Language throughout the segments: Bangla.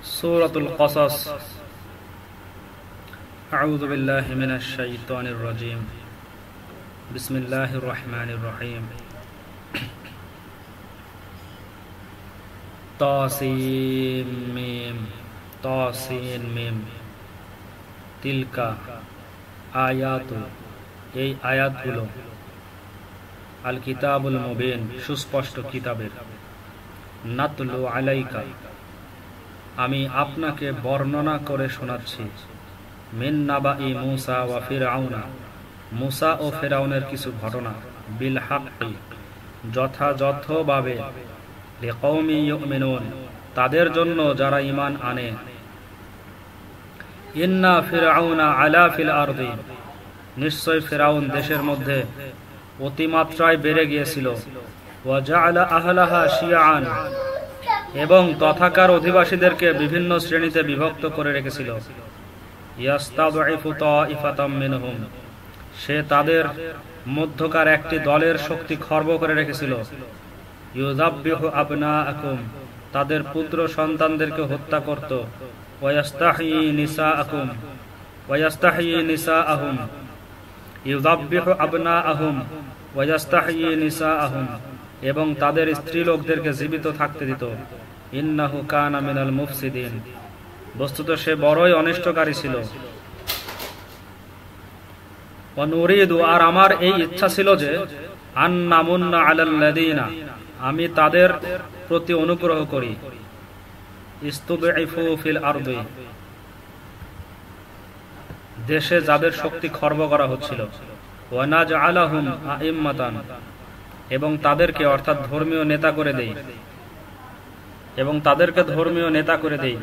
সূরাতুল কসাস। আউযু বিল্লাহি মিনাশ শাইতানির রাজীম। বিসমিল্লাহির রহমানির রহিম। তাসিন মিম তাসিন মিম। তিলকা আয়াতু, এই আয়াতগুলো, আল কিতাবুল মুবিন, সুস্পষ্ট কিতাবের। নাতলু আলাইকা, আমি আপনাকে বর্ণনা করে শোনাচ্ছি। মিন নাবাই মূসা ওয়া ফিরআউনা, মূসা ও ফিরআউনের কিছু ঘটনা। বিল হাক্কি, যথাযথভাবে। লিকৌমি ইউমিনুন, তাদের জন্য যারা ঈমান আনে। ইন্না ফিরআউনা আলা ফিল আরদি, নিশ্চয় ফিরআউন দেশের মধ্যে অতিমাত্রায় বেড়ে গিয়েছিল। ওয়া জাআলা আহলাহা শিয়াআন, এবং তথাকার অধিবাসীদেরকে বিভিন্ন শ্রেণীতে বিভক্ত করে রেখেছিল। ইয়াস্তাদঈফু তাইফাতাম মিনহুম, সে তাদের মধ্যকার একটি দলের শক্তি খর্ব করে রেখেছিল। ইউযাব্বিহু আবনাআকুম, তাদের পুত্র সন্তানদেরকে হত্যা করত। ওয়ায়াস্তাহয়ী নিসাআকুম ওয়ায়াস্তাহয়ী নিসাআহুম, ইউযাব্বিহু আবনাআহুম ওয়ায়াস্তাহয়ী নিসাআহুম, এবং তাদের স্ত্রী লোকদেরকে জীবিত থাকতে দিত। ইন্নাহু কানা মিনাল মুফসিদিন, বস্তুত সে বড়ই অনিষ্টকারী ছিল। অনুরিদু, আর আমার এই ইচ্ছা ছিল যে, আন্নামুন্না আলাল্লাযীনা, আমি তাদের প্রতি অনুগ্রহ করি। ইস্তুদঈফু ফিল আরদি, দেশে যাদের শক্তি খর্ব করা হচ্ছিল। ওয়া নাজআলাহুম আইম্মাতান, এবং তাদেরকে, অর্থাৎ ধর্মীয় নেতা করে দেই, এবং তাদেরকে ধর্মীয় নেতা করে দেই।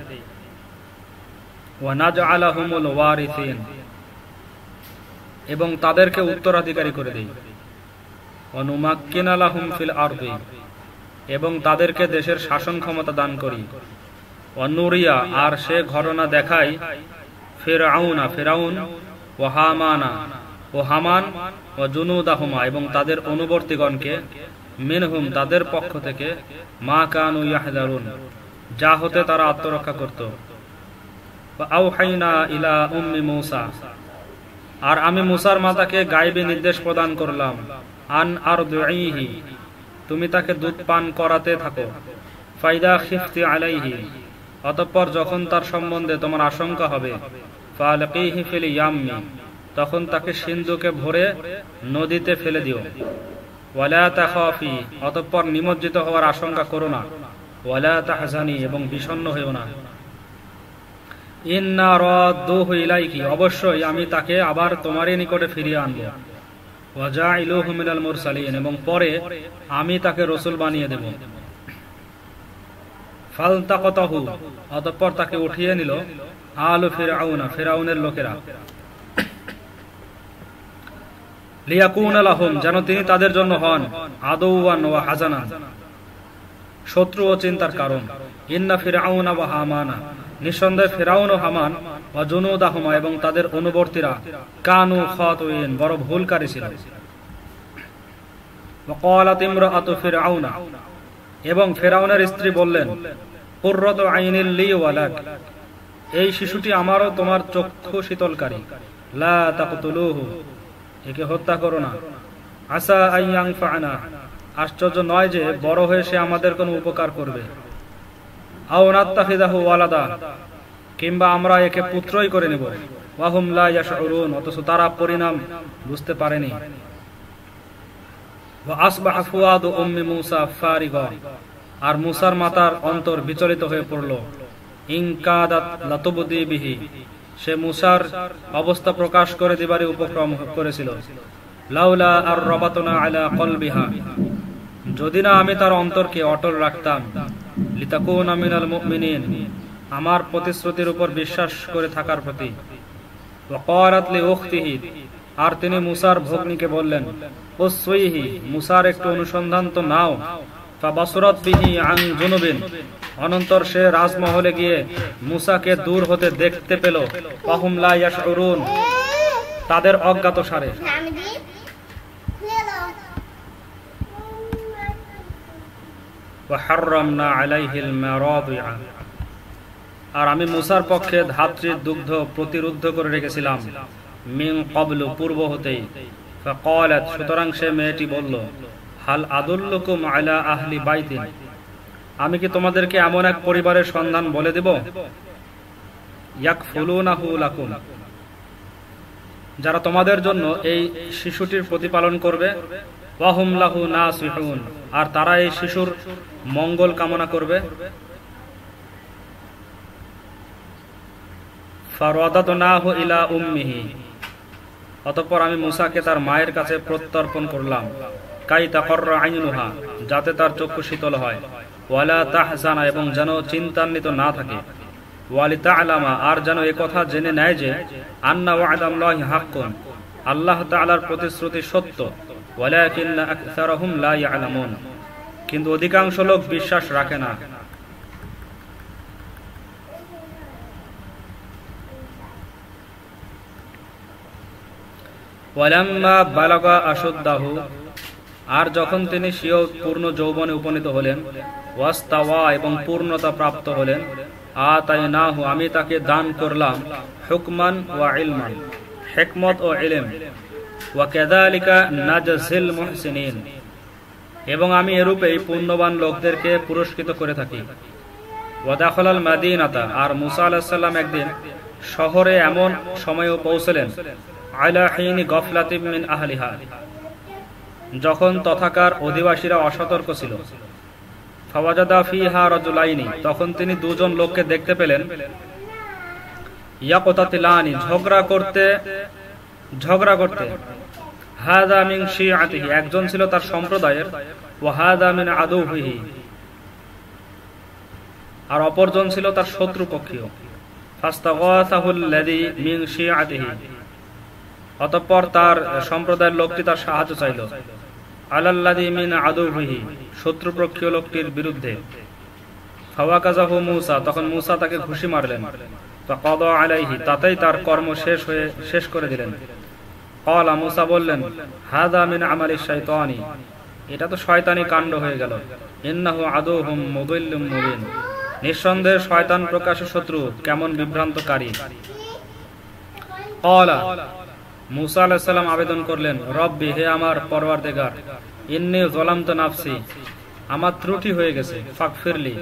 ওয়া নাজআলাহুমুল ওয়ারিসিন, এবং তাদেরকে উত্তরাধিকারী করে দেই। ওয়া নুমাক্কিনা লাহুম ফিল আরদি, এবং তাদেরকে দেশের শাসন ক্ষমতা দান করি। ওয়া নুরিয়া, আর সে ঘটনা দেখাই, ফিরআউনা, ফিরআউন, ওয়া হামানা, ও হামান, ও জুনুদাহুমা, এবং তাদের অনুবর্তীগণকে, মিনহুম, তাদের পক্ষ থেকে, মা কানু ইয়াহযারুন, যা হতে তারা আত্মরক্ষা করত। আওহাইনা ইলা উম্মি মূসা, আর আমি মূসার মাতাকে গায়বী নির্দেশ প্রদান করলাম। আন আরদিহি, তুমি তাকে দুধ পান করাতে থাকো। ফাইদা খিফতি আলাইহি, অতঃপর যখন তার সম্বন্ধে তোমার আশঙ্কা হবে, ফালকিহি ফিল ইয়াম্মি, তখন তাকে সিন্ধুকে ভরে নদীতে ফেলে দিও। ওয়ালা তাখাফি, অতঃপর নিমজ্জিত হওয়ার আশঙ্কা করো না। ওয়ালা তাহজানি, এবং বিষণ্ণ হইও না। ইন্না রাদ্দুহু ইলাইকি, অবশ্যই আমি তাকে আবার তোমারই নিকটে ফিরিয়ে আনব। ওয়া জাইলুহু মিনাল মুরসালিন, এবং পরে আমি তাকে রাসূল বানিয়ে দেব। ফালতাকাতাহু, অতঃপর তাকে উঠিয়ে নিল আলু ফিরআউনা, ফিরআউনের লোকেরা। লিয়াকুনা লাহুম, যেন তিনি তাদের জন্য হন আদওয়ান ওয়া হাজানান, শত্রু ও চিন্তার কারণ। ইন্না ফিরআউনা ওয়া হামানা, নিঃসন্দেহে ফিরআউন ও হামান, ওয়া জুনুদাহুমা, এবং তাদের অনুবর্তীরা, কানু খাতিইন, বড় ভুলকারী ছিল। ওয়া ক্বালাত ইমরাআতু ফিরআউনা, এবং ফিরআউনের স্ত্রী বললেন, কুররাতু আইনিল লি ওয়া লাক, এই শিশুটি আমারও তোমার চক্ষু শীতলকারী। লা তাকতুলুহু, একে হত্যা করো না। আসা আইয়ানফা'না, আশ্চর্য নয় যে বড় হয়ে সে আমাদের কোনো উপকার করবে। আও নাত্তাখিযাহু ওয়ালাদা, কিংবা আমরা একে পুত্রই করে নেব। ওয়া হুম লা ইয়াশউরুন, অথচ তারা পরিণাম বুঝতে পারেনি। ওয়া আসবাহা ফুয়াদু উম্মি মূসা ফারিগা, আর মূসার মাতার অন্তর বিচলিত হয়ে পড়ল। ইনকাদাত লাতুবদি বিহি, সে মূসার অবস্থা প্রকাশ করে দিবারই উপক্রম করেছিল। লাউলা আর রাবাতনা আলা কলবিহা, যদি না আমি তার অন্তরকে অটল রাখতাম। লিতাকুনা মিনাল মুমিনিন, আমার প্রতিশ্রুতির উপর বিশ্বাস করে থাকার প্রতি। ওয়া ক্বালাত লি উখতিহি, আর তিনি মূসার ভগ্নীকে বললেন, উসসুইহি, মূসার একটু অনুসন্ধান তো নাও। ফাবাসরাত বিহি আন জুনুবিন, অনন্তর সে রাজমহলে গিয়ে মূসাকে দূর হতে দেখতে পেল। ফাহুম লা ইয়াশউরুন, তাদের অজ্ঞাত সারে। ওয়া হাররামনা আলাইহিল মারাদিআ, আর আমি মুসার পক্ষে ধাত্রীর দুগ্ধ প্রতিরুদ্ধ করে রেখেছিলাম মিন ক্বাবলু পূর্ব হতেই। ফাকালাত সুতরাং সে মেয়েটি বলল, হাল আদুল্লুকুম আলা আহলি বাইতিন, আমি কি তোমাদেরকে এমন এক পরিবারের সন্ধান বলে দেব, ইয়াকফুলুনাহু লাকুম, যারা তোমাদের জন্য এই শিশুটির প্রতিপালন করবে, ওয়া হুম লাহু নাসিহুন, আর তারা এই শিশুর মঙ্গল কামনা করবে। ফারাদাদনাহু ইলা উম্মিহি, অতঃপর আমি মুসাকে তার মায়ের কাছে প্রত্যর্পণ করলাম, কাই তাকররা আইনুহা, যাতে তার চক্ষু শীতল হয়, ওয়ালা তাহজানা, এবং যেন চিন্তান্বিত না থাকে, ওয়ালি তা'লামা, আর যেন একথা জেনে নেয় যে আন্না ওয়া'দাল্লাহি হাক্কুন, আল্লাহ তাআলার প্রতিশ্রুতি সত্য, ওয়ালাকিন্না আকসারাহুম লা ইয়া'লামুন, কিন্তু অধিকাংশ লোক বিশ্বাস রাখে না। ওয়ালাম্মা বালাগা আশুদ্দাহু, আর যখন তিনি স্বীয় পূর্ণ যৌবনে উপনীত হলেন, ওয়াস্তাওয়া, এবং পূর্ণতা প্রাপ্ত হলেন, আতাইনাহু, আমি তাকে দান করলাম, হুকমান ওয়া ইলমান, হিকমত ও ইলম, ওয়া কাযালিকা নাজজিল মুহসিনিন, এবং আমি এরূপেই পুণ্যবান লোকদেরকে পুরস্কৃত করে থাকি। ওয়া দাখালাল মাদিনাতা, আর মুসা আলাইহিস সালাম একদিন শহরে এমন সময়ে পৌঁছলেন, আলা হিনি গফলাতিন মিন আহলিহা, যখন তথাকার অধিবাসীরা অসতর্ক ছিল। ফাওয়াজাদা ফিহা রাজুলাইনি, তখন তিনি দুজন লোককে দেখতে পেলেন, ইয়াকতাতিলানি, ঝগড়া করতে। হাযা মিন শিআতিহি, একজন ছিল তার সম্প্রদায়ের, ওয়া হাযা মিন আদুবিহি, আর অপরজন ছিল তার শত্রুপক্ষীয়। ফাস্তাগাসাহুল্লাযী মিন শিআতিহি, অতঃপর তার সম্প্রদায়ের লোকটি তার সাহায্য চাইল, আলাল্লাযী মিন আদুবিহি, শত্রুপক্ষীয় লোকটির বিরুদ্ধে। ফাওয়াকাযাহু মূসা, তখন মূসা তাকে ঘুষি মারলেন। ফাকাদা আলাইহি, তাতেই তার কর্ম শেষ করে দিলেন। ক্বালা, মূসা বললেন, হাযা মিন আমালিশ শাইতানি, এটা তো শয়তানি কাণ্ড হয়ে গেল। ইন্নাহু আদুহুম মুদিল্লুম মুবিন, নিঃসন্দেহে শয়তান প্রকাশ্য শত্রু, কেমন বিভ্রান্তকারী। ক্বালা, মূসা আলাইহিস সালাম আবেদন করলেন, রব্বি, হে আমার পরওয়ারদিগার, ইন্নী যালামতু নাফসি, আমার ত্রুটি হয়ে গেছে, ফাগফিরলি,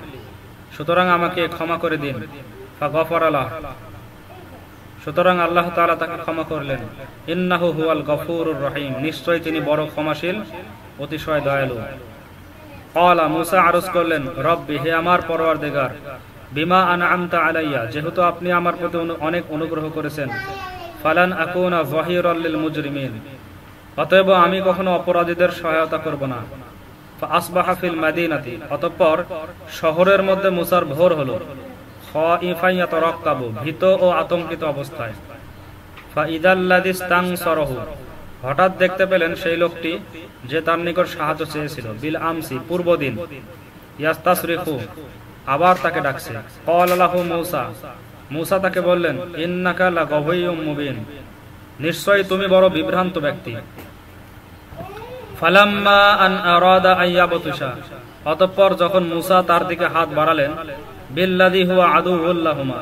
সুতরাং আমাকে ক্ষমা করে দিন। ফাগফারা লাহু, সুতরাং আল্লাহ তাআলা তাকে ক্ষমা করলেন। ইন্নাহু হুয়াল গফুরুর রহিম, নিশ্চয়ই তিনি বড় ক্ষমাশীল, অতিশয় দয়ালু। ক্বালা, মূসা আরজ করলেন, রব্বি, হে আমার পরওয়ারদিগার, বিমা আনআমতা আলাইয়া, যেহেতু আপনি আমার প্রতি অনেক অনুগ্রহ করেছেন, ফালান আকুনা যাহিরাল লিল মুজরিমিন, অতএব আমি কখনো অপরাধীদের সহায়তা করব না। ফাসবাহা ফিল মাদিনাতি, অতঃপর শহরের মধ্যে মূসার ভোর হলো, খাইফান ইয়াতারাক্কাবু, ভীত ও আতঙ্কিত অবস্থায়। ফাইদাল্লাযী ইসতানসারাহু, হঠাৎ দেখতে পেলেন সেই লোকটি যে তার নিকট সাহায্য চেয়েছিল, বিল আমসি, পূর্বদিন, ইয়াস্তাসরিখু, আবার তাকে ডাকছে। ক্বালা লাহু মূসা, মূসা তাকে বললেন, ইন্নাকা লাগাওয়িয়্যুম মুবিন, নিশ্চয়ই তুমি বড় বিভ্রান্ত ব্যক্তি। ফালাম্মা আন আরাদা আইয়াবতুশা, অতঃপর যখন মূসা তার দিকে হাত বাড়ালেন, বিল্লাযী হুয়া আদুউল লাহুমা,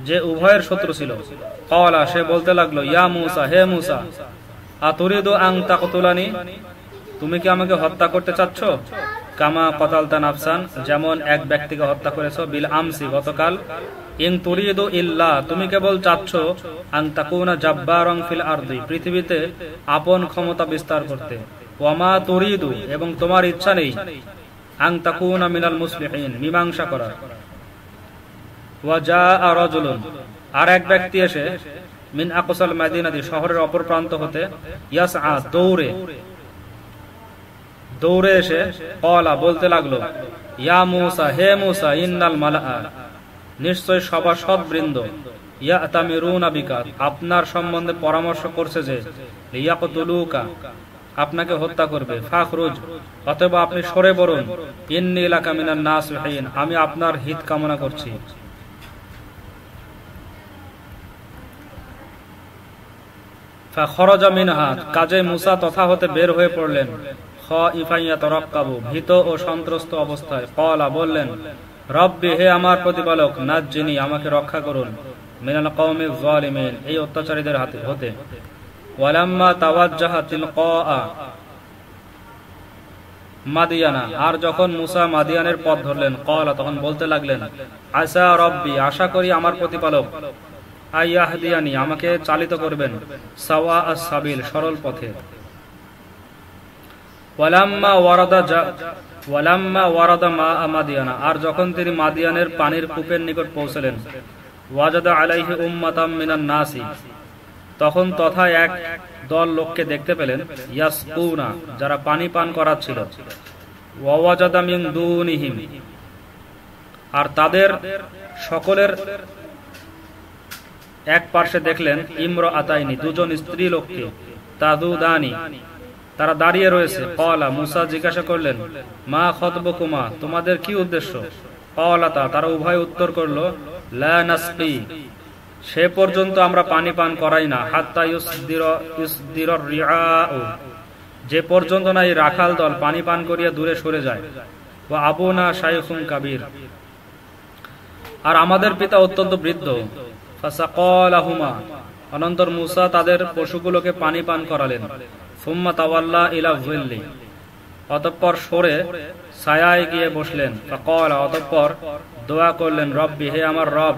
যে উভয়ের শত্রু ছিল, ক্বালা, সে বলতে লাগলো, ইয়া মূসা, হে মূসা, আতুরিদু আন তাকতুলানি, তুমি কি আমাকে হত্যা করতে চাচ্ছ? কামা কতালতা নাফসান, যেমন এক ব্যক্তিকে হত্যা করেছো, বিল আমসি, গতকাল। ইন তুরিদু ইল্লা, তুমি কেবল চাচ্ছ, আন তাকুনা জাব্বারান ফিল আরদি, পৃথিবীতে আপন ক্ষমতা বিস্তার করতে। ওয়ামা তুরিদু, এবং তোমার ইচ্ছা নেই, আন তাকুনা মিনাল মুসলিহিন, মীমাংসা করা। ওয়া জাআ রাজুলুন, আর এক ব্যক্তি এসে, মিন আকসাল মাদিনাতি, শহরের অপর প্রান্ত হতে, ইয়াসআ, দৌড়ে এসে, ক্বালা, বলতে লাগলো, ইয়া মূসা, হে মূসা, ইন্নাল মালাআ, নিশ্চয় সভাসদ বৃন্দ, ইয়াতামিরুনা বিকা, আপনার সম্বন্ধে পরামর্শ করছে যে, লিয়াকতুলুকা, আপনাকে হত্যা করবে। ফাখরুজ, অতএব আপনি সরে পড়ুন। ইন্নী লাকা মিনান নাসিহিন, আমি আপনার হিত কামনা করছি। ফাখরাজা মিনহা, কাজে মূসা তথা হতে বের হয়ে পড়লেন, খাইফান ইয়াতারাক্কাবু, ভীত ও সন্ত্রস্ত অবস্থায়। ক্বালা, বললেন, রব্বি, হে আমার প্রতিপালক, নাজ্জিনি, আমাকে রক্ষা করুন, মিনাল কওমিজ যালিমিন, এই অত্যাচারীদের হাতে হতে। ওয়ালাম্মা তাওয়াজ্জাহা তিলকা মাদিয়ানা, আর যখন মুসা মাদিয়ানের পথ ধরলেন, ক্বালা, তখন বলতে লাগলেন, আসা রব্বি, আশা করি আমার প্রতিপালক, আইয়াহদিয়ানি, আমাকে চালিত করবেন, সাওয়া আস-সাবিল, সরল পথে। ওয়ালাম্মা ওয়ারাদা মা মাদিয়ানা, আর যখন তিনি মাদিয়ানের পানির কূপের নিকট পৌঁছলেন, ওয়াজাদা আলাইহি উম্মাতাম মিনান নাসি, তখন তথা এক দল লোককে দেখতে পেলেন, ইয়াসকুনা, যারা পানি পান করাচ্ছিল, ওয়াজাদা মিন দুনিহিম, আর তাদের সকলের এক পার্শ্বে দেখলেন, ইমরাআতাইনি, দুজন স্ত্রী লোককে, তাযুদানি, তারা দাঁড়িয়ে রয়েছে। ক্বালা, মুসা জিজ্ঞাসা করলেন, মা খতবুকুমা, তোমাদের কি উদ্দেশ্য? ক্বালাতা, তারা উভয় উত্তর করল, লা নাসকি, সে পর্যন্ত আমরা পানি পান করাই না, হাত্তা ইউসদিরার রিআউ, যে পর্যন্ত না এই রাখাল দল পানি পান করিয়া দূরে সরে যায়। ওয়া আবুনা শাইখুন কাবীর, আর আমাদের পিতা অত্যন্ত বৃদ্ধ। ফাসাকালাহুমা, অনন্তর মুসা তাদের পশুগুলোকে পানি পান করালেন। সুম্মা তাওয়াল্লা ইলা যিল্লি, অতঃপর সরে ছায়ায় গিয়ে বসলেন। ফাকালা, অতঃপর দোয়া করলেন, রব্বি, হে আমার রব,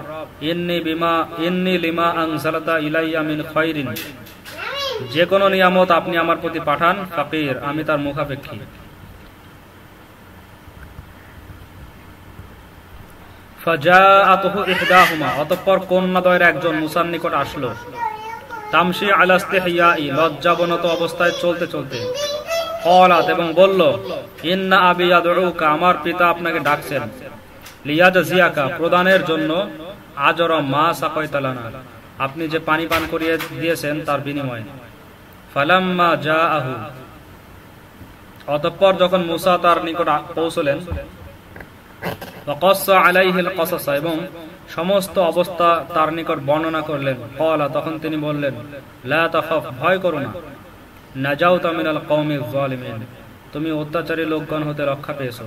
ইন্নী লিমা আনজালাতা ইলাইয়া মিন খায়রিন, যে কোনো নিয়ামত আপনি আমার প্রতি পাঠান, ফাকির, আমি তার মুখাপেক্ষী। ফাজাআতুহু ইহদাহুমা, অতঃপর কন্যাদ্বয়ের একজন মুসার নিকট আসলো, তামশি আলা ইস্তিহইয়াই, লজ্জাবনত অবস্থায় চলতে চলতে। ক্বালাত, এবং বলল, ইন্না আবি ইয়াদউকা, আমার পিতা আপনাকে ডাকছেন, লিয়াজজিয়াকা, প্রদানের জন্য, আজরা মা সাকাইতা লানা, আপনি যে পানি পান করিয়ে দিয়েছেন তার বিনিময়ে। ফালাম্মা জাআহু, অতঃপর যখন মুসা তার নিকট পৌঁছলেন, ওয়াকাসসা আলাইহিল কসাস, এবং সমস্ত অবস্থা তার নিকট বর্ণনা করলেন। ক্বালা, তখন তিনি বললেন, লা তাখাফ, ভয় করো না, নাজাউতা মিনাল কওমিজ যালিমিন, তুমি অত্যাচারী লোকগণ হতে রক্ষা পেয়েছো।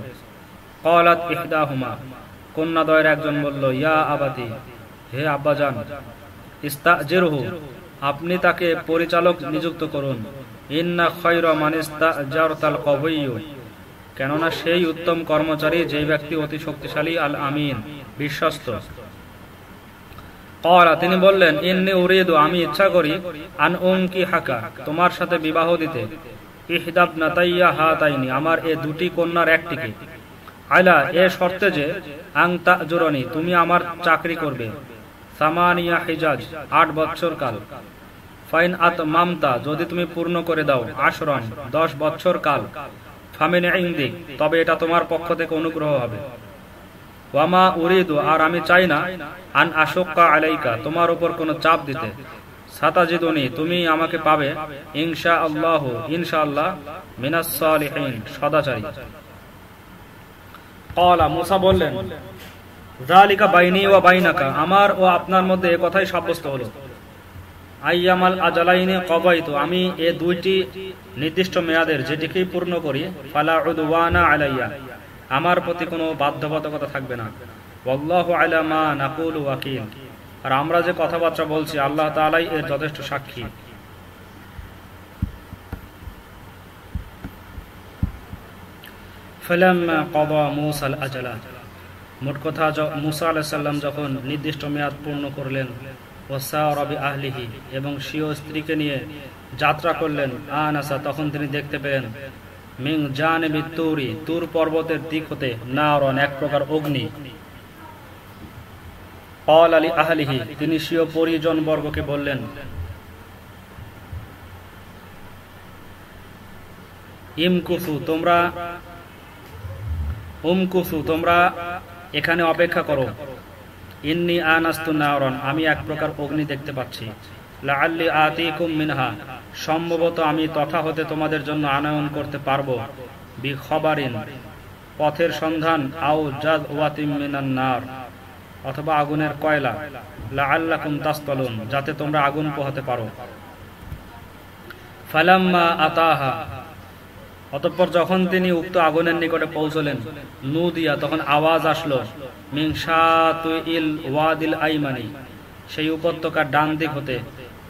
ক্বালাত ইহদাহুমা, কন্যাদ্বয়ের একজন বলল, ইয়া আবাতি, হে আব্বাজান, ইস্তাজিরহু, আপনি তাকে পরিচালক নিযুক্ত করুন, ইন্না খায়রা মান ইস্তাজারতাল কওয়িয়্যু, কেননা সেই উত্তম কর্মচারী যে ব্যক্তি অতি শক্তিশালী, আল আমিন, বিশ্বস্ত। ক্বালা, তিনি বললেন, ইন্নী উরিদু, আমি ইচ্ছা করি, আন উনকিহাকা, তোমার সাথে বিবাহ দিতে, ইহদাবনাতাইয়া হাতাইনি, আমার এ দুটি কন্যার একটিকে, আলা, এ শর্তে যে, আং তাজুরনি, তুমি আমার চাকরি করবে, সামানিয়া হিজাজ, 8 বছর কাল, ফাইন আতমামতা, যদি তুমি পূর্ণ করে দাও, আশরান, 10 বছর কাল, ফামিন ইনদিক, তবে এটা তোমার পক্ষ থেকে অনুগ্রহ হবে। ওয়ামা উরিদু, আর আমি চাই না, আন আশুক্কা আলাইকা, তোমার উপর কোনো চাপ দিতে, সাতাজিদুনি, তুমি আমাকে পাবে, ইনশাআল্লাহ, ইনশাআল্লাহ, মিনাস সালিহিন, সদাচারী। ক্বালা, মুসা বললেন, যালিকা বাইনি ওয়া বাইনাকা, আমার ও আপনার মধ্যে এ কথাই সাব্যস্ত হলো। আইয়ামাল আজালাইনি কবাইতু, আমি এ দুইটি নির্দিষ্ট মেয়াদের যেটিকেই পূর্ণ করি, ফালা উদওয়ানা আলাইয়া, আমার প্রতি কোনো বাধ্যবাধকতা থাকবে না। ওয়াল্লাহু আলা মা নাকুলু ওয়াকিল, আর আমরা যে কথাবার্তা বলছি আল্লাহ তাআলাই এর যথেষ্ট সাক্ষী। ফালাম্মা ক্বাদা মূসা আল আজালা, মোট কথা মুসা আলাইহিস সালাম যখন নির্দিষ্ট মেয়াদ পূর্ণ করলেন, ওয়াসারা বিআহলিহি, এবং স্বীয় স্ত্রীকে নিয়ে যাত্রা করলেন, আনাসা, তখন তিনি দেখতে পেলেন, মিন জানিবি তুরি, তুর পর্বতের দিক হতে, নারন, এক প্রকার অগ্নি। ক্বালা লি আহলিহি, তিনি স্বীয় পরিজন বর্গকে বললেন, উমকুসু, তোমরা এখানে অপেক্ষা করো, ইন্নী আনাস্তু নারন, আমি এক প্রকার অগ্নি দেখতে পাচ্ছি, লাআল্লি আতিকুম মিনহা, সম্ভবত আমি তথা হতে তোমাদের জন্য আনয়ন করতে পারবো, বিখবারিন, পথের সন্ধান, আও জাযওয়াতিম মিনান নার, অথবা আগুনের কয়লা, লাআল্লাকুম তাসতালুন, যাতে তোমরা আগুন পোহাতে পারো। ফালাম্মা আতাহা, অতঃপর যখন তিনি উক্ত আগুনের নিকটে পৌঁছলেন, নুদিয়া, তখন আওয়াজ আসলো, মিন শাতিল ওয়াদিল আইমানি, সেই উপত্যকার ডান দিক হতে,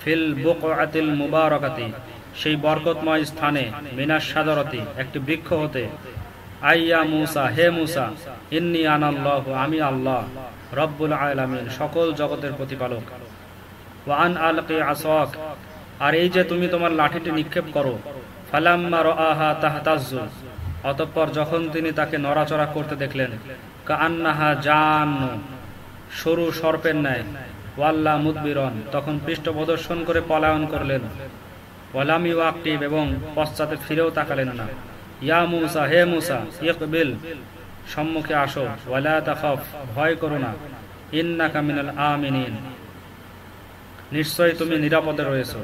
ফিল বুকআতিল মুবারাকাতি, সেই বরকতময় স্থানে, মিনাশ শাজারাতি, একটি বৃক্ষ হতে, আইয়া মুসা, হে মুসা, ইন্নী আনাল্লাহু, আমি আল্লাহ, রব্বুল আলামিন, সকল জগতের প্রতিপালক। ওয়া আন আলকি আসাক, আর এই যে তুমি তোমার লাঠিটি নিক্ষেপ করো। ফালাম্মা রাআহা তাহতাজ্জু, অতঃপর যখন তিনি তাকে নড়াচড়া করতে দেখলেন, কাআন্নাহা জান্নু, সরু সর্পের ন্যায়, ওয়াল্লা মুদবিরন, তখন পৃষ্ঠ প্রদর্শন করে পলায়ন করলেন। ওয়ালাম ইউআকিব, এবং পশ্চাতে ফিরেও তাকালেন না। ইয়া মুসা, হে মুসা, ইকবিল, সম্মুখে আসো, ওয়ালা তাখাফ, ভয় করো না, ইন্নাকা মিনাল আমিনিন, নিশ্চয় তুমি নিরাপদে রয়েছো।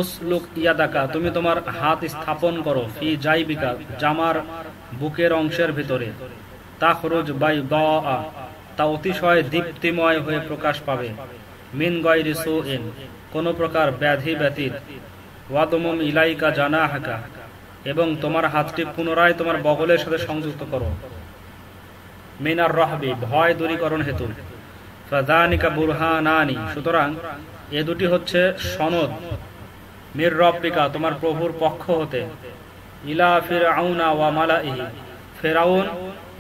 উসলুক ইয়াদাকা, তুমি তোমার হাত স্থাপন করো, ফি জাইবিকা, জামার বুকের অংশের ভিতরে, তাখরুজ বাইদা, তা অতিশয় দীপ্তিময় হয়ে প্রকাশ পাবে, মিন গায়রি সুইন, কোন প্রকার ব্যাধি ব্যতীত, ওয়াদমুম ইলাইকা জানাহাকা, এবং তোমার হাতটি পুনরায় তোমার বগলের সাথে সংযুক্ত করো, মিনার রহবি, ভয় দূরীকরণ হেতু, ফাযানিকা বুরহানানি, সুতরাং এ দুটি হচ্ছে সনদ, মির রব্বিকা, তোমার প্রভুর পক্ষ হতে, ইলা ফিরআউনা ওয়া মালাইহি, ফিরআউন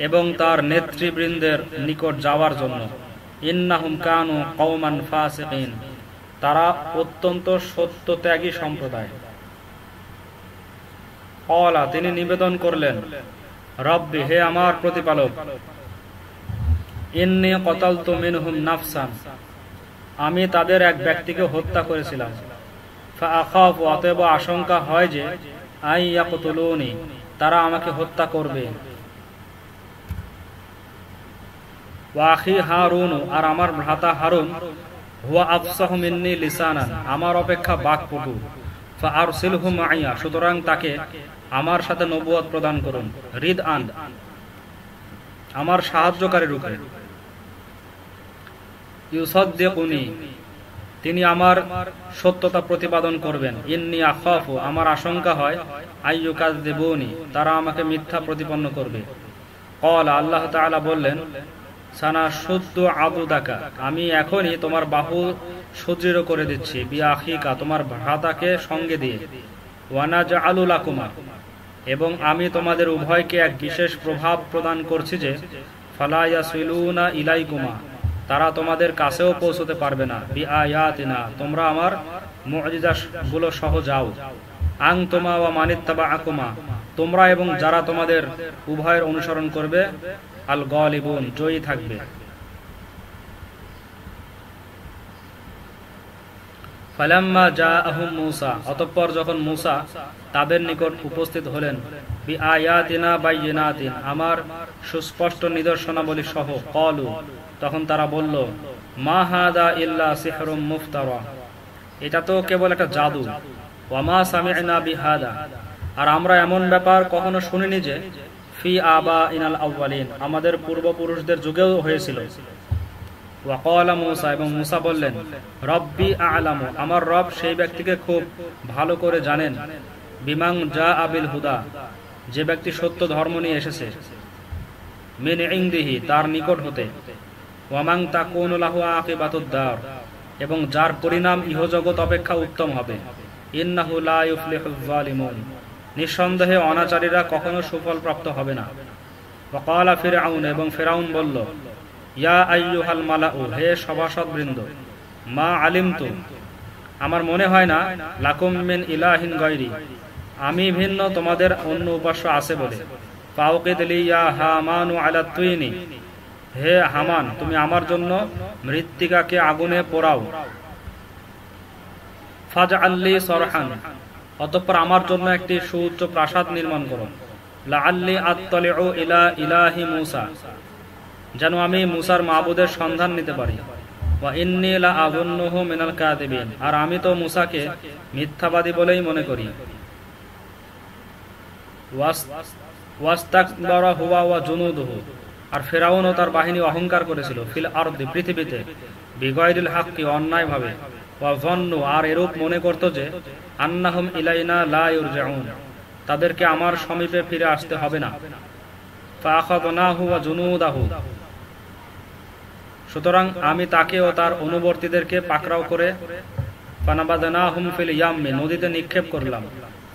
এবং তার নেতৃবৃন্দের নিকট যাওয়ার জন্য, ইন্নাহুম কানু কওমান ফাসিকিন, তারা অত্যন্ত সত্যত্যাগী সম্প্রদায়। ক্বালা, তিনি নিবেদন করলেন, রব্বি, হে আমার প্রতিপালক, ইন্নী কতালতু মিনহুম নাফসান, আমি তাদের এক ব্যক্তিকে হত্যা করেছিলাম। ফাআখাফু, অতএব আশঙ্কা হয় যে, আন ইয়াকতুলুনি, তারা আমাকে হত্যা করবে। ওয়া আখি হারুন, আর আমার ভ্রাতা হারুন, হুয়া আফসাহু মিন্নী লিসানান, আমার অপেক্ষা বাকপটু। ফাআরসিলহু মাইয়া, সুতরাং তাকে আমার সাথে নবুয়ত প্রদান করুন, রিদআন, আমার সাহায্যকারী রূপে। ইউসাদ্দিকুনি, তিনি আমার সত্যতা প্রতিপাদন করবেন। ইন্নী আখাফু, আমার আশঙ্কা হয়, আইয়ুকাযযিবুনি, তারা আমাকে মিথ্যা প্রতিপন্ন করবে। ক্বালা, আল্লাহ তাআলা বললেন, সানাশুদ্দু আদুদাকা, আমি এখনই তোমার বাহু সুদৃঢ় করে দিচ্ছি, বিআখিকা, তোমার ভ্রাতাকে সঙ্গে দিয়ে, ওয়া নাজআলু লাকুমা, এবং আমি তোমাদের উভয়কে এক বিশেষ প্রভাব প্রদান করছি যে, ফালা ইয়াসিলুনা ইলাইকুমা, তারা তোমাদের কাছেও পৌঁছতে পারবে না, বিআয়াতিনা, তোমরা আমার মুআজিজাগুলো সহ যাও, আনতুমা ওয়া মানিত্তাবাআকুমা, তোমরা এবং যারা তোমাদের উভয়ের অনুসরণ করবে, আল গালিবুন, জয়ী থাকবে। ফালাম্মা জাআহুম মুসা, অতঃপর যখন মুসা তাদের নিকট উপস্থিত হলেন, বিআয়াতিনা বাইয়িনাতিন, আমার সুস্পষ্ট নিদর্শনাবলী সহ, ক্বালু, তখন তারা বলল, মা হাদা ইল্লা সিহরুম মুফতারা, এটা তো কেবল একটা জাদু, ওয়া মা সামি'না বিহাদা, আর আমরা এমন ব্যাপার কখনো শুনিনি যে, ফি আবাইনাল আউয়ালিন, আমাদের পূর্বপুরুষদের যুগেও হয়েছিল। ওয়া ক্বালা মুসা, এবং মুসা বললেন, রব্বি আ'লামু, আমার রব সেই ব্যক্তিকে খুব ভালো করে জানেন, বিমান জাআ বিল হুদা, যে ব্যক্তি সত্য ধর্ম নিয়ে এসেছে, মিন ইনদিহি, তার নিকট হতে, ওয়া মান তাকুনু লাহু আকিবাতুদ দার, এবং যার পরিণাম ইহজগৎ অপেক্ষা উত্তম হবে, ইন্নাহু লা ইউফলিহুজ যালিমুন, নিঃসন্দেহে অনাচারীরা কখনো সুফল প্রাপ্ত হবে না। ওয়া ক্বালা ফিরআউন, এবং ফিরআউন বলল, ইয়া আইয়ুহাল মালাউ, হে সভাসদবৃন্দ, মা আলিমতু, আমার মনে হয় না, লাকুম মিন ইলাহিন গায়রি, আমি ভিন্ন তোমাদের অন্য উপাস্য আছে বলে। ফাওকিদ লি ইয়া হামানু আলা তুইনি, হে হামান, তুমি আমার জন্য মৃত্তিকাকে আগুনে পোড়াও। ফাজআল লি সরহান, অতঃপর আমার জন্য একটি সুউচ্চ প্রাসাদ নির্মাণ করো। লাআল্লি আত্তালিউ ইলা ইলাহি মুসা, যেন আমি মুসার মাবুদের সন্ধান নিতে পারি। ওয়া ইন্নী লা আযুন্নুহু মিনাল কাযিবিন, আর আমি তো মুসাকে মিথ্যাবাদী বলেই মনে করি। ওয়াস্তাকবারা হুয়া ওয়া জুনুদুহু, আর ফিরআউন ও তার বাহিনী অহংকার করেছিল, ফিল আরদি, পৃথিবীতে, বিগাইরিল হাক্কি, অন্যায়ভাবে, ওয়া যান্নু, আর এরূপ মনে করত যে আন্নাহুম ইলাইনা লা ইরজাউন, তাদেরকে আমার সমীপে ফিরে আসতে হবে না। ফাআখাযনাহু ওয়া জুনুদাহু, সুতরাং আমি তাকে ও তার অনুবর্তীদেরকে পাকড়াও করে ফানাবাযনাহুম ফিল ইয়াম্মি, নদীতে নিক্ষেপ করলাম।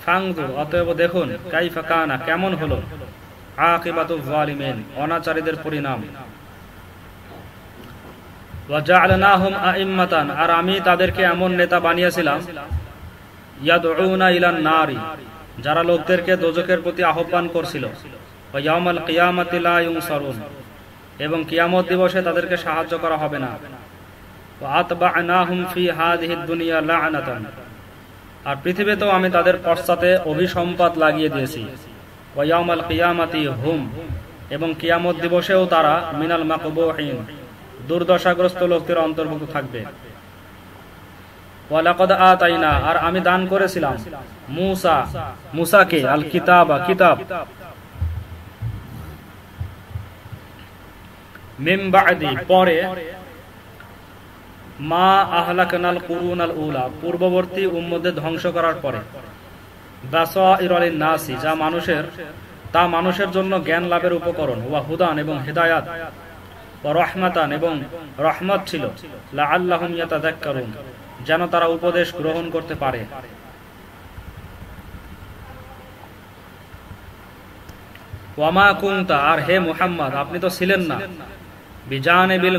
ফানজুর, অতএব দেখুন, কাইফা কানা, কেমন হলো, আকিবাতুয যালিমিন, অনাচারীদের পরিণাম। ওয়া জা'আলনাহুম আ'iম্মাতান, আর আমি তাদেরকে এমন নেতা বানিয়েছিলাম, ইয়াদউনা ইলান নারি, যারা লোকদেরকে দোজখের প্রতি আহ্বান করছিল। ওয়া ইয়াউমাল কিয়ামাতি লা ইউনসারুন, এবং কিয়ামত দিবসে তাদেরকে সাহায্য করা হবে না। ওয়া আতবা'নাহুম ফি হাযিহিদ দুনিয়া লা'নাতান, আর পৃথিবীতেও আমি তাদের পশ্চাতে অভিসম্পাত লাগিয়ে দিয়েছি। ওয়া ইয়াউমাল কিয়ামাতি হুম, এবং কিয়ামত দিবসেও তারা মিনাল মাকবুহিন, দুর্দশাগ্রস্ত লোকদের অন্তর্ভুক্ত থাকবে। ওয়া লাকাদ আতাইনা, আর আমি দান করেছিলাম মুসাকে আল কিতাবা, কিতাব, মিন বা'দি, পরে, মা আহলাকনাল কুরুনাল উলা, পূর্ববর্তী উম্মতদের ধ্বংস করার পরে, বাসাইর লিন নাসি, তা মানুষের জন্য জ্ঞান লাভের উপকরণ, ওয়া হুদান, এবং হিদায়াত, ওয়া রাহমাতান, এবং রহমত ছিল, লাআল্লাহুম ইয়াতাযাক্কারুন, যেন তারা উপদেশ গ্রহণ করতে পারে। ওয়া মা কুনতা, আর হে মুহাম্মদ, আপনি তো ছিলেন না, বিজানিবিল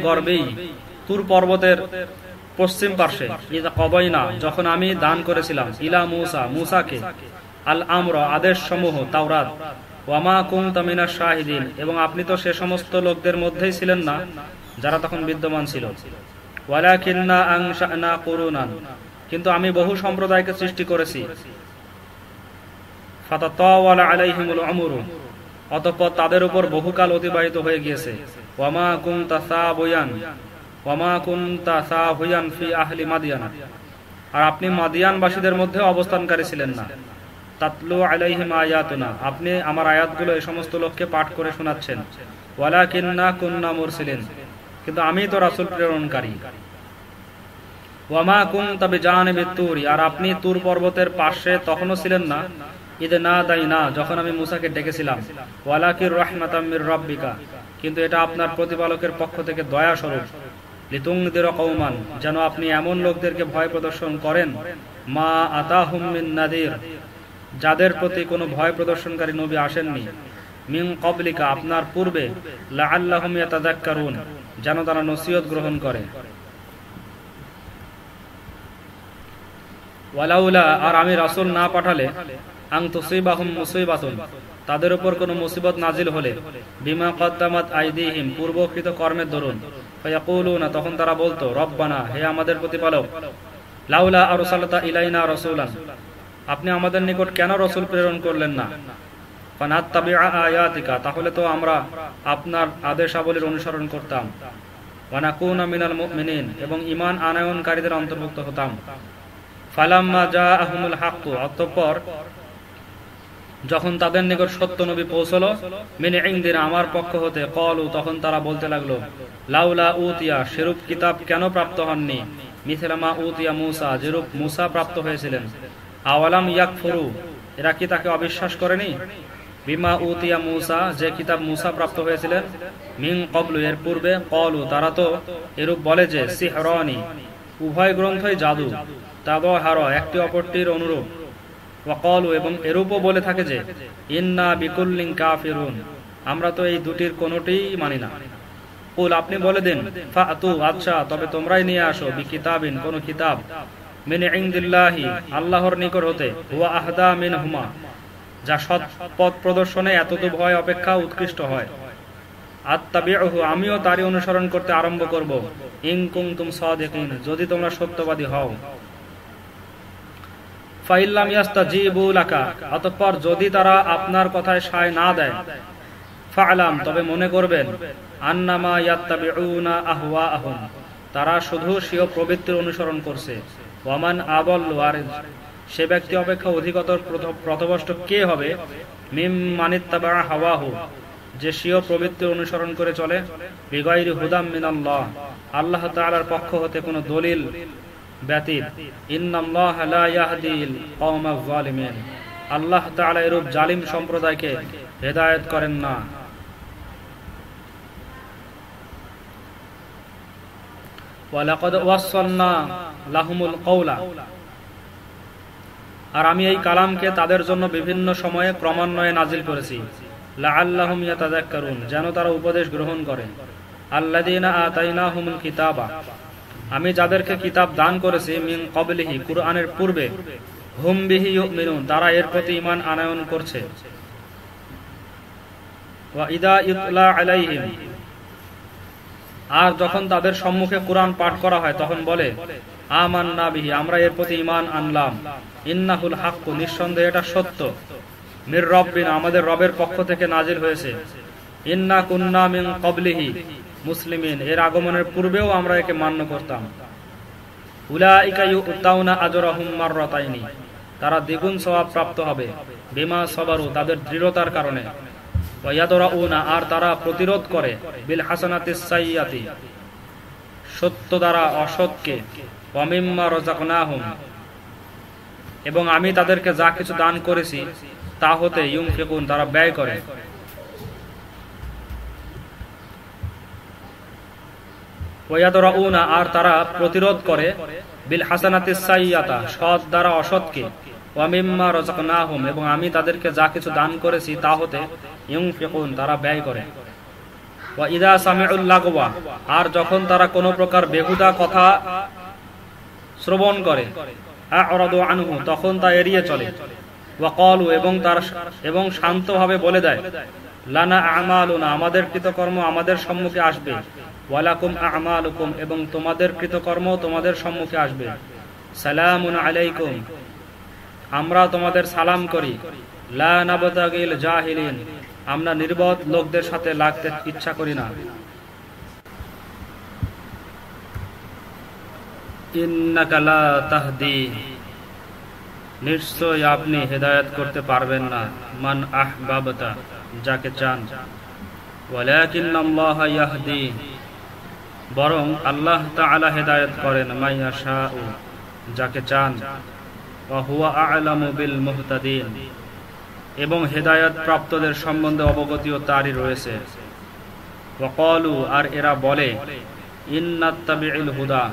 গরবি, তুর পর্বতের পশ্চিম পার্শ্বে, ইযা কবাইনা, যখন আমি দান করেছিলাম, ইলা মুসাকে আল আমর, আদেশ সমূহ, তাওরাত। ওয়া মা কুনতা মিনাশ শাহিদিন, এবং আপনি তো সে সমস্ত লোকদের মধ্যেই ছিলেন না যারা তখন বিদ্যমান ছিল। ওয়ালাকিন্না আনশা'না কুরুনান, কিন্তু আমি বহু সম্প্রদায়কে সৃষ্টি করেছি। ফাতাতাওয়ালা আলাইহিমুল উমরু, অতঃপর তাদের উপর বহুকাল অতিবাহিত হয়ে গিয়েছে। ওয়া মা কুনতা সাবিয়ান ফি আহলি মাদিয়ান, আর আপনি মাদিয়ানবাসীদের মধ্যে অবস্থানকারী ছিলেন না। তাতলু আলাইহিম আয়াতুনা, আপনি আমার আয়াতগুলো এই সমস্ত লোককে পাঠ করে শোনাচ্ছেন। ওয়ালাকিন্না কুননা মুরসিলিন, কিন্তু আমি তো রাসূল প্রেরণকারী। ওয়া মা কুনতা বিজানিবিত তুরি, আর আপনি তুর পর্বতের পাশে তখনও ছিলেন না, ইদ নাদাইনা, যখন আমি মুসাকে ডেকেছিলাম। ওয়ালাকির রাহমাতাম মির রাব্বিকা, কিন্তু এটা আপনার প্রতিপালকের পক্ষ থেকে দয়া স্বরূপ। লিতুনদিরা কওমান, যেন আপনি এমন লোকদেরকে ভয় প্রদর্শন করেন, মা আতাহুম মিন নাদির, যাদের প্রতি কোনো ভয় প্রদর্শনকারী নবী আসেননি, মিন ক্বাবলিকা, আপনার পূর্বে, লাআল্লাহুম ইয়াতাযাক্কারুন, যেন তারা নসিহত গ্রহণ করে। ওয়ালাউলা, আর আমি রাসূল না পাঠালে, আন তুসিবাহুম মুসিবাতুন, তাদের উপর কোনো মুসিবত নাজিল হলে, বিমা কদ্দামাত আইদিহিম, পূর্বকৃত কর্মের দরুন, ফায়াকুলুনা, তখন তারা বলতো, রব্বানা, হে আমাদের প্রতিপালক, লাউলা আরসালতা ইলাইনা রাসূলান, আপনি আমাদের নিকট কেন রাসূল প্রেরণ করলেন না। ফানাত্তাবিআ আয়াতিকা, তাহলে তো আমরা আপনার আদেশাবলীর অনুসরণ করতাম। ওয়া নাকুনা মিনাল মুমিনিন, এবং ঈমান আনয়নকারীদের অন্তর্ভুক্ত হতাম। ফালাম্মা জাআহুমুল হাক্কু, অতঃপর যখন তাদের নিকট সত্য নবী পৌঁছলো, মিন ইনদিনা, আমার পক্ষ হতে, ক্বালু, তখন তারা বলতে লাগলো, লাউলা উতিয়া, সেরূপ কিতাব কেন প্রাপ্ত হননি, মিথলা মা উতিয়া মূসা, যেরূপ মূসা প্রাপ্ত হয়েছিলেন। আওয়ালাম ইয়াকফুরু, এরা কি তাকে অবিশ্বাস করেনি, বিমা উতিয়া মূসা, যে কিতাব মূসা প্রাপ্ত হয়েছিলেন, মিন ক্বাবলু, এর পূর্বে, ক্বালু, তারা তো এরূপ বলে যে, সিহরানি, উভয় গ্রন্থই জাদু, তাদাহারা, একটি অপরটির অনুরূপ। ওয়াকালু, এবং এরূপও বলে থাকে যে, ইন্না বিকুল্লিন কাফিরুন, আমরা তো এই দুটির কোনোটিই মানি না। কুল, আপনি বলে দিন, ফাতু, আচ্ছা, তবে তোমরাই নিয়ে আসো, বিকিতাবিন, কোন কিতাব, মিন ইনদিল্লাহি, আল্লাহর নিকট হতে, হুয়া আহদা মিনহুমা, যা সৎ পথ প্রদর্শনে এতদু ভয় অপেক্ষা উৎকৃষ্ট হয়। আত্তাবিউহু, আমিও তারই অনুসরণ করতে আরম্ভ করব, ইন কুনতুম সাদিকিন, যদি তোমরা সত্যবাদী হও। ফাইল্লাম ইয়াস্তাজিবু লাকা, অতঃপর যদি তারা আপনার কথায় সায় না দেয়, ফা'লাম, তবে মনে করবেন, আন্নামা ইয়াত্তাবিউনা আহওয়াআহুম, তারা শুধু স্বীয় প্রবৃত্তির অনুসরণ করছে। ওয়ামান আদাল্লু, আর সে ব্যক্তি অপেক্ষা অধিকতর পথভ্রষ্ট কে হবে, মিম্মান ইত্তাবা হাওয়াহু, যে স্বীয় প্রবৃত্তির অনুসরণ করে চলে, বিগাইরি হুদাম মিনাল্লাহ, আল্লাহ তাআলার পক্ষ হতে কোনো দলিল ব্যতীত। ইন্নাল্লাহা লা ইয়াহদিল কওমাজ জালিমিন, আল্লাহ তাআলা এরূপ জালিম সম্প্রদায়কে হেদায়েত করেন না। ওয়ালাকাদ ওয়াসসালনা লাহুমুল কওলা, আর আমি এই কালামকে তাদের জন্য বিভিন্ন সময়ে ক্রমান্বয়ে নাজিল করেছি। লাআল্লাহুম ইয়াতাযাক্কারুন, যেন তারা উপদেশ গ্রহণ করে। আল্লাযীনা আতাইনাহুমুল কিতাবা, আমি যাদেরকে কিতাব দান করেছি, মিন ক্বাবলিহি, কুরআনের পূর্বে, হুম বিহি ইউমিনুন, তারা এর প্রতি ঈমান আনয়ন করছে। ওয়া ইযা ইতলা আলাইহিম, আর যখন তাদের সম্মুখে কুরআন পাঠ করা হয় তখন বলে, আমান্না বিহি, আমরা এর প্রতি ঈমান আনলাম। ইন্নাহুল হাক্কু, নিঃসন্দেহে এটা সত্য। মির রব্বিনা, আমাদের রবের পক্ষ থেকে নাজিল হয়েছে। ইন্না কুন্না মিন ক্বাবলিহি মুসলিমিন, এর আগমনের পূর্বেও আমরা একে মান্য করতাম। উলাইকা ইউতাউনা আজরাহুম মাররাতাইনি, তারা দ্বিগুণ সওয়াব প্রাপ্ত হবে। বিমা সাবারু, তাদের দৃঢ়তার কারণে। ওয়া ইয়াদরাউনা, আর তারা প্রতিরোধ করে। বিল হাসানাতিস সাইয়্যাতি, সত্য দ্বারা অসৎকে। ওয়া মিম্মা রাযাকনাহুম, এবং আমি তাদেরকে যা কিছু দান করেছি তা হতে ইউনফিকুন, তারা ব্যয় করে। ওয়ায়াদরাউনা, আর তারা প্রতিরোধ করে। বিল হাসানাতিস সাইয়্যাতা, সৎ দ্বারা অসৎকে। ওয়া মিম্মা রাযাকনাহুম, এবং আমি তাদেরকে যা কিছু দান করেছি তা হতে ইউনফিকুন, তারা ব্যয় করে। ওয়া ইযা সামিউল লাগওয়া, আর যখন তারা কোনো প্রকার বেহুদা কথা শ্রবণ করে, আ'রাদু আনহু, তখন তা এড়িয়ে চলে। ওয়া ক্বালু, এবং শান্তভাবে বলে দেয়, লানা আমালুনা, আমাদের কৃতকর্ম আমাদের সম্মুখে আসবে। ওয়ালাকুম আমালুকুম, এবং তোমাদের কৃতকর্ম তোমাদের সম্মুখে আসবে। সালামুন আলাইকুম, আমরা তোমাদের সালাম করি। লা নাবতাগিল জাহিলিন, আমরা নির্বোধ লোকদের সাথে লাগতে ইচ্ছা করি না। ইন্নাকা লা তাহদি, নিশ্চয় আপনি হেদায়েত করতে পারবেন না। মান আহবাবতা, যাকে চান। ওয়ালাকিন্নাল্লাহা ইয়াহদি, বরং আল্লাহ তাআলা হেদায়েত করেন। মাইয়াশাউ, যাকে চান। ওয়া হুয়া আ'লামু বিল মুহতাদিন, এবং হেদায়েত প্রাপ্তদের সম্বন্ধে অবগতিও তারই রয়েছে। ওয়া ক্বালু, আর এরা বলে, ইন্নাত্তাবি'ল হুদা,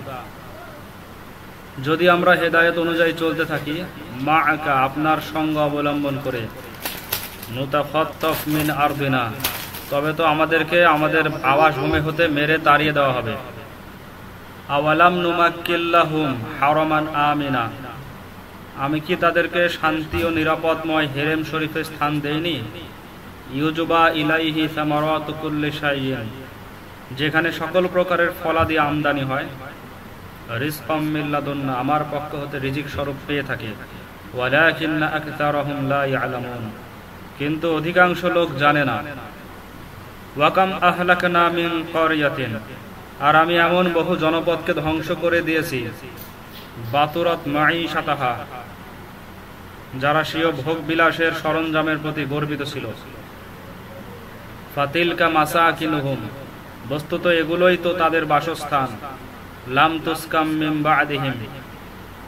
যদি আমরা হেদায়েত অনুযায়ী চলতে থাকি, মা'আকা, আপনার সঙ্গ অবলম্বন করে, নুতাখাত্তাফ মিন আরদিনা, তবে তো আমাদেরকে আমাদের আবাসভূমি হতে মেরে তাড়িয়ে দেওয়া হবে। আওয়ালাম নুমাক্কিল্লাহুম হারামান আমিনা, আমি কি তাদেরকে শান্তি ও নিরাপদময় হেরেম শরীফে স্থান দেইনি? ইউজুবা ইলাইহি সামারাতু কুল্লি শাইইন, যেখানে সকল প্রকারের ফলাদি আমদানি হয়। রিজকাম মিন লাদুন্না, আমার পক্ষ হতে রিজিক স্বরূপ পেয়ে থাকে। ওয়ালাকিন্না আকতারাহুম লা ইয়ালামুন, কিন্তু অধিকাংশ লোক জানে না। ওয়াকাম আহলাকনা মিন ক্বরিয়াতিন, আর আমি এমন বহু জনপদকে ধ্বংস করে দিয়েছি। বাতুরাত মাঈশাতাহা, যারা স্বীয় ভোগ বিলাসের সরঞ্জামের প্রতি গর্বিত ছিল। ফাতিলকা মাসাকিনুহুম, বস্তুত এগুলোই তো তাদের বাসস্থান। লাম তুসকাম মিন বা'দিহিম,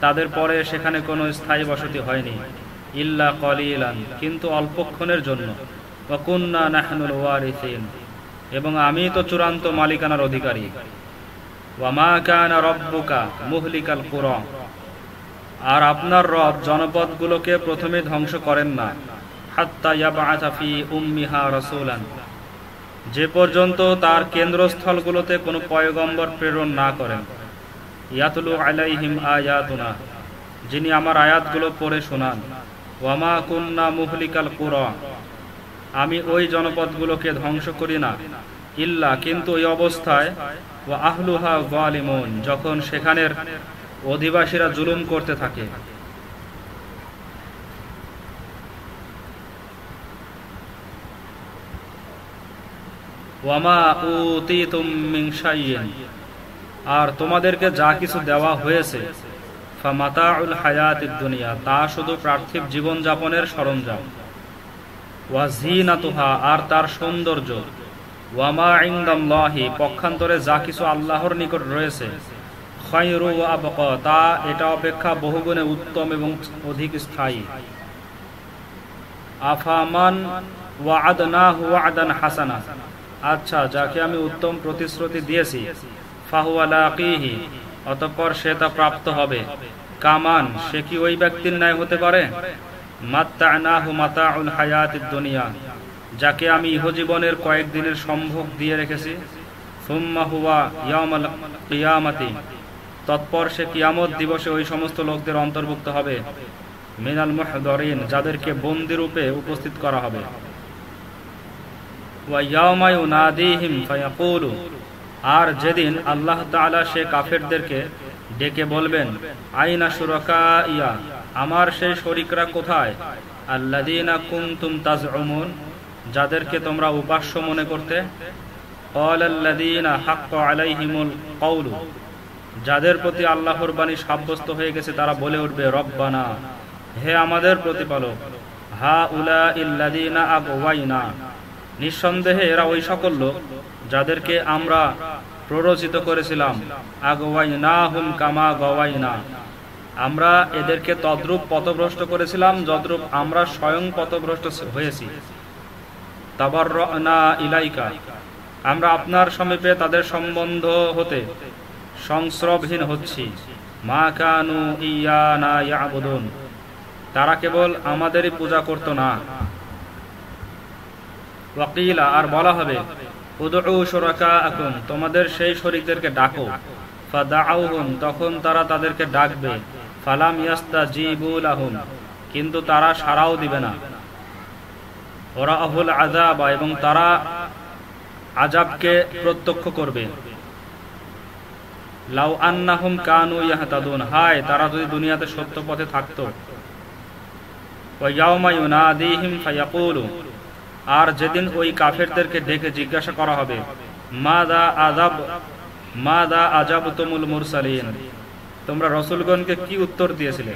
তাদের পরে সেখানে কোনো স্থায়ী বসতি হয়নি। ইল্লা কলিলান, কিন্তু অল্পক্ষণের জন্য। ওয়া কুন্না নাহনুল ওয়ারিসিন, এবং আমি তো চূড়ান্ত মালিকানার অধিকারী। ওয়া মা কানা রাব্বুকা মুহলিকাল কুরা, আর আপনার রব জনপদগুলোকে প্রথমে ধ্বংস করেন না। হাত্তা ইয়াবআসা ফি উম্মিহা রাসূলান, যে পর্যন্ত তার কেন্দ্রস্থলগুলোতে কোনো পয়গম্বর প্রেরণ না করেন। ইয়াতলু আলাইহিম আয়াতুনা, যিনি আমার আয়াতগুলো পড়ে শোনান। ওয়া মা কুন্না মুহলিকাল কুরা, আমি ওই জনপদগুলোকে ধ্বংস করি না। ইল্লা, কিন্তু ওই অবস্থায়। ওয়া আহলুহা যালিমুন, যখন সেখানের অধিবাসীরা জুলুম করতে থাকে। ওয়ামা উতীতুম মিন শাইইন, আর তোমাদেরকে যা কিছু দেওয়া হয়েছে। ফামাতাউল হায়াতিদ দুনিয়া, তা শুধু পার্থিব জীবনযাপনের সরঞ্জাম। ওয়া যিনাতুহা, আর তার সৌন্দর্য। ওয়ামা ইনদাল্লাহি, পক্ষান্তরে যা কিছু আল্লাহর নিকট রয়েছে, খায়রু ওয়া আবকা, তা এটা অপেক্ষা বহুগুণে উত্তম এবং অধিক স্থায়ী। আফামান ওয়া'আদনাহু ওয়া'দান হাসানা, আচ্ছা যাকে আমি উত্তম প্রতিশ্রুতি দিয়েছি, ফাহুয়া লাকিহি, অতঃপর সে তা প্রাপ্ত হবে। কামান, সে কি ওই ব্যক্তির ন্যায় হতে পারে? মাত্তা'নাহু মাতাউল হায়াতিদ দুনিয়া, যাকে আমি ইহজীবনের কয়েকদিনের সম্ভোগ দিয়ে রেখেছি। সুম্মা হুয়া ইয়াউমাল কিয়ামাতি, তৎপর সে কিয়ামত দিবসে ওই সমস্ত লোকদের অন্তর্ভুক্ত হবে। মিনাল মুহদারিন, যাদেরকে বন্দী রূপে উপস্থিত করা হবে। ওয়া ইয়াউমা ইউনাদিহিম ফায়াকুলু, আর যেদিন আল্লাহ তাআলা সে কাফেরদেরকে ডেকে বলবেন, আইনা শুরাকাইয়া, আমার সেই শরীকরা কোথায়? আল্লাযীনা কুনতুম তাজউমুন, যাদেরকে তোমরা উপাস্য মনে করতে। ক্বালাল্লাযীনা হাক্কা আলাইহিমুল কওলু, যাদের প্রতি আল্লাহর বাণী সাব্যস্ত হয়ে গেছে তারা বলে উঠবে, রব্বানা, হে আমাদের প্রতিপালক, হাউলাইল্লাযীনা আগওয়াইনা, নিঃসন্দেহে এরা ওই সকল লোক যাদেরকে আমরা প্ররোচিত করেছিলাম। আগওয়াইনাহুম কামা গাওয়াইনা, আমরা এদেরকে তদ্রূপ পথভ্রষ্ট করেছিলাম যদ্রূপ আমরা স্বয়ং পথভ্রষ্ট হয়েছি। তাবাররানা ইলাইকা, আমরা আপনার সমীপে তাদের সম্বন্ধ হতে সংস্রবহীন হচ্ছি। মা কানু ইয়ানা ইয়াবুদুন, তারা কেবল আমাদেরই পূজা করত না। ওয়াকিলা, আর বলা হবে, উদউ শুরাকাআকুম, তোমাদের সেই শরীকদেরকে ডাকো। ফাদাউহুম, তখন তারা তাদেরকে ডাকবে। ফালাম ইয়াস্তাজিবু লাহুম, কিন্তু তারা সাড়াও দিবে না। ওয়ারাহুল আযাব, এবং তারা আযাবকে প্রত্যক্ষ করবে। লাউ আন্নাহুম কানু ইয়াহতাদুন, হায় তারা যদি দুনিয়াতে সত্য পথে থাকতো। ওয়া ইয়াউমা ইউনাদিহিম ফায়াকুলু, আর যেদিন ওই কাফেরদেরকে ডেকে জিজ্ঞাসা করা হবে, মাযা আজাবতুমুল মুরসালিন, তোমরা রাসূলগণকে কি উত্তর দিয়েছিলে?